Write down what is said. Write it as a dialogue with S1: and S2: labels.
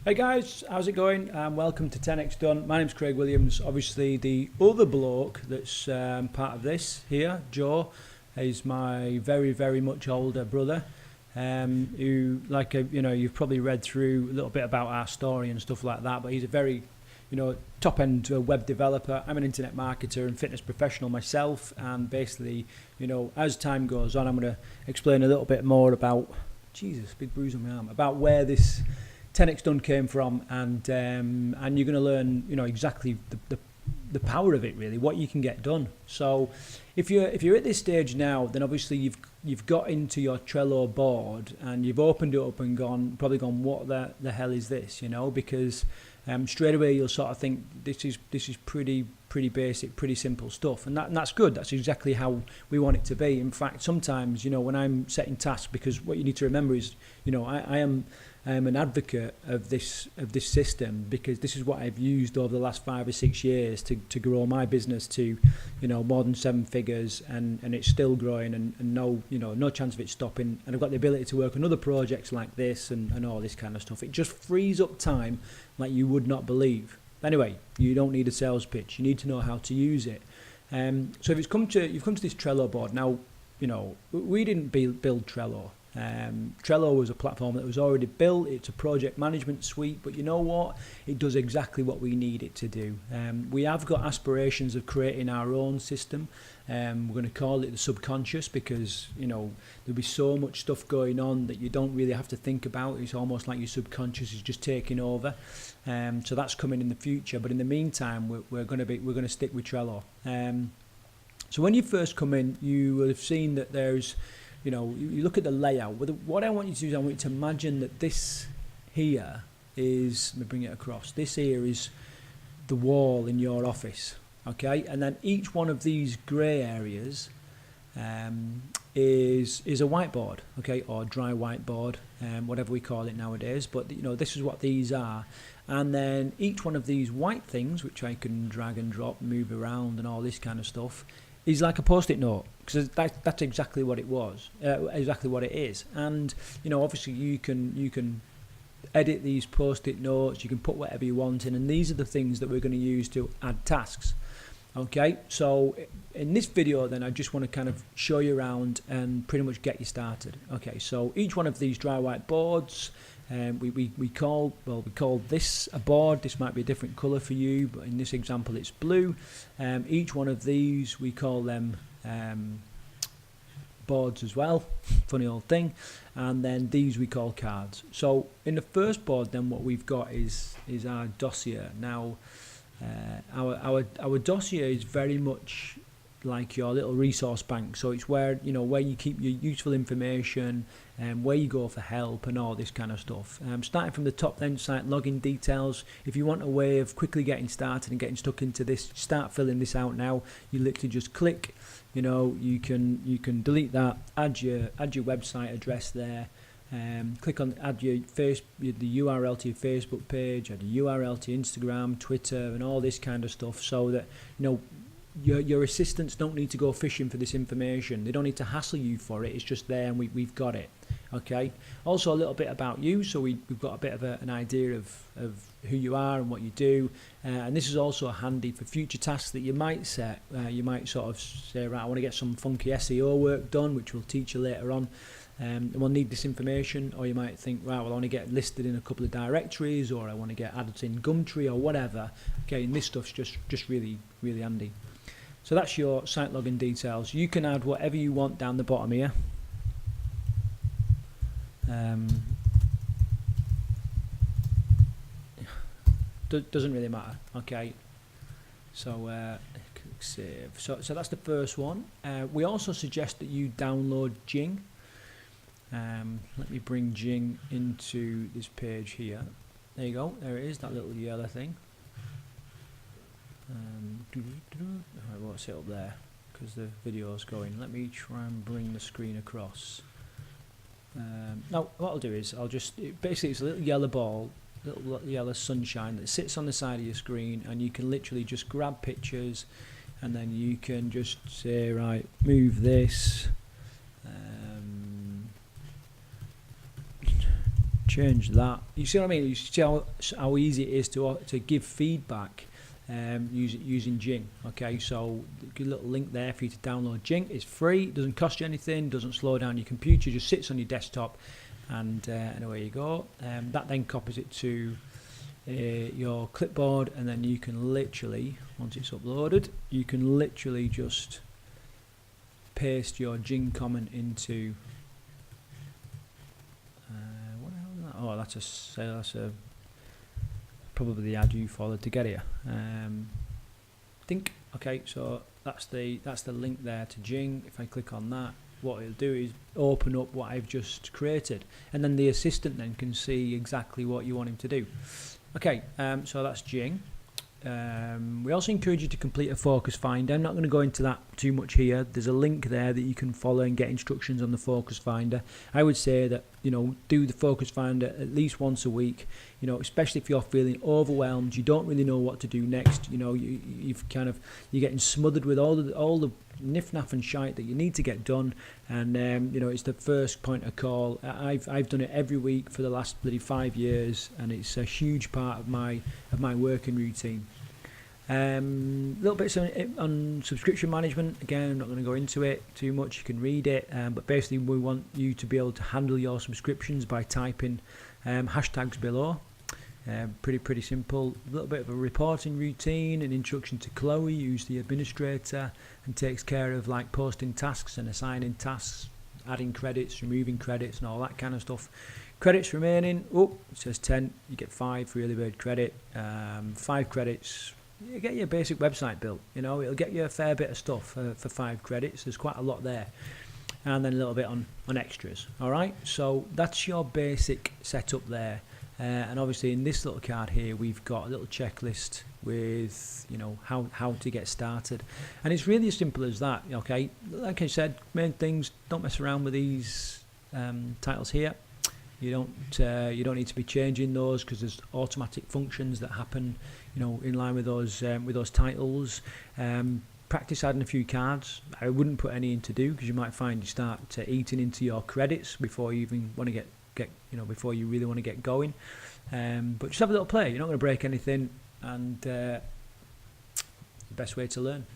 S1: Hey guys, how's it going? Welcome to 10x Done. My name's Craig Williams. Obviously, the other bloke that's part of this here, Joe, is my very much older brother. Who, like, you've probably read through a little bit about our story and stuff like that. But he's a very, top end web developer. I'm an internet marketer and fitness professional myself. And basically, as time goes on, I'm going to explain a little bit more about, Jesus, big bruise on my arm, about where this 10x Done came from, and you're going to learn, exactly the power of it, really, what you can get done. So, if you're at this stage now, then obviously you've got into your Trello board and you've opened it up and probably gone, what the hell is this? Because straight away you'll sort of think this is pretty basic, pretty simple stuff, and that's good. That's exactly how we want it to be. In fact, sometimes when I'm setting tasks, because what you need to remember is I am an advocate of this system, because this is what I've used over the last 5 or 6 years to grow my business to more than 7 figures, and it's still growing, and no chance of it stopping. And I've got the ability to work on other projects like this and all this kind of stuff. It just frees up time like you would not believe. Anyway, you don't need a sales pitch. You need to know how to use it. So if you've come to this Trello board now, we didn't build Trello. Trello was a platform that was already built. It's a project management suite, but you know what? It does exactly what we need it to do. We have got aspirations of creating our own system. We're going to call it the subconscious, because there'll be so much stuff going on that you don't really have to think about. It's almost like your subconscious is just taking over. So that's coming in the future. But in the meantime, we're going to stick with Trello. So when you first come in, you will have seen that there's you look at the layout. What I want you to do is I want you to imagine that this here is, let me bring it across, this here is the wall in your office, okay? And then each one of these grey areas is a whiteboard, okay, or dry whiteboard, whatever we call it nowadays. But this is what these are. And then each one of these white things, which I can drag and drop, move around and all this kind of stuff, is like a post-it note, because that's exactly what it was, exactly what it is. And obviously you can edit these post-it notes, you can put whatever you want in, and these are the things that we're going to use to add tasks. Okay, so in this video then I just want to kind of show you around and pretty much get you started. Okay, so each one of these dry white boards, we call this a board. This might be a different colour for you, but in this example it's blue. Each one of these, we call them boards as well, funny old thing. And then these we call cards. So in the first board then what we've got is our dossier. Now our dossier is very much like your little resource bank. So it's where you keep your useful information, and where you go for help and all this kind of stuff. Starting from the top then, site login details. If you want a way of quickly getting started and getting stuck into this, start filling this out now. You literally just click, you can delete that, add your website address there. Click on add the URL to your Facebook page, add a URL to Instagram, Twitter, and all this kind of stuff, so that your assistants don't need to go fishing for this information. They don't need to hassle you for it. It's just there, and we've got it. Okay. Also a little bit about you, so we've got a bit of an idea of who you are and what you do. And this is also handy for future tasks that you might set. You might sort of say, right, I want to get some funky SEO work done, which we'll teach you later on. And we'll need this information. Or you might think, right, well, I want to get listed in a couple of directories, or I want to get added in Gumtree or whatever. Okay, and this stuff's just really handy. So that's your site login details. You can add whatever you want down the bottom here. Doesn't really matter. Okay. So click save. So that's the first one. We also suggest that you download Jing. Let me bring Jing into this page here. There you go. There it is. That little yellow thing. I won't sit up there because the video is going. Let me try and bring the screen across. Now what I'll do is basically it's a little yellow ball, little yellow sunshine that sits on the side of your screen, and you can literally just grab pictures, and then you can just say, right, move this, change that. You see what I mean? You see how easy it is to give feedback using Jing. Okay, so a little link there for you to download Jing. It's free, it doesn't cost you anything, doesn't slow down your computer, it just sits on your desktop, and away you go. That then copies it to your clipboard, and then you can literally, once it's uploaded, you can literally just paste your Jing comment into what the hell is that? Oh, that's a probably the ad you followed to get here. Think. Okay, so that's the link there to Jing. If I click on that, what it'll do is open up what I've just created, and then the assistant then can see exactly what you want him to do. Okay, so that's Jing. We also encourage you to complete a focus finder. I'm not going to go into that too much here. There's a link there that you can follow and get instructions on the focus finder. I would say that, do the focus finder at least once a week, especially if you're feeling overwhelmed, you don't really know what to do next, you're getting smothered with all the niff-naff and shite that you need to get done, and it's the first point of call. I've done it every week for the last bloody 5 years, and it's a huge part of my working routine. Little bits on subscription management. Again, I'm not going to go into it too much, you can read it, but basically we want you to be able to handle your subscriptions by typing hashtags below. Pretty simple. A little bit of a reporting routine, an introduction to Chloe, who's the administrator and takes care of like posting tasks and assigning tasks, adding credits, removing credits and all that kind of stuff. Credits remaining, it says 10, you get 5 for early bird credit. 5 credits, you get your basic website built. It'll get you a fair bit of stuff for 5 credits. There's quite a lot there, and then a little bit on extras. All right, so that's your basic setup there. And obviously in this little card here we've got a little checklist with how to get started, and it's really as simple as that. Okay, like I said, main things, don't mess around with these titles here. You don't need to be changing those, because there's automatic functions that happen in line with those titles. Practice adding a few cards. I wouldn't put any in to do, because you might find you start eating into your credits before you even want to get before you really want to get going. But just have a little play. You're not going to break anything, and the best way to learn.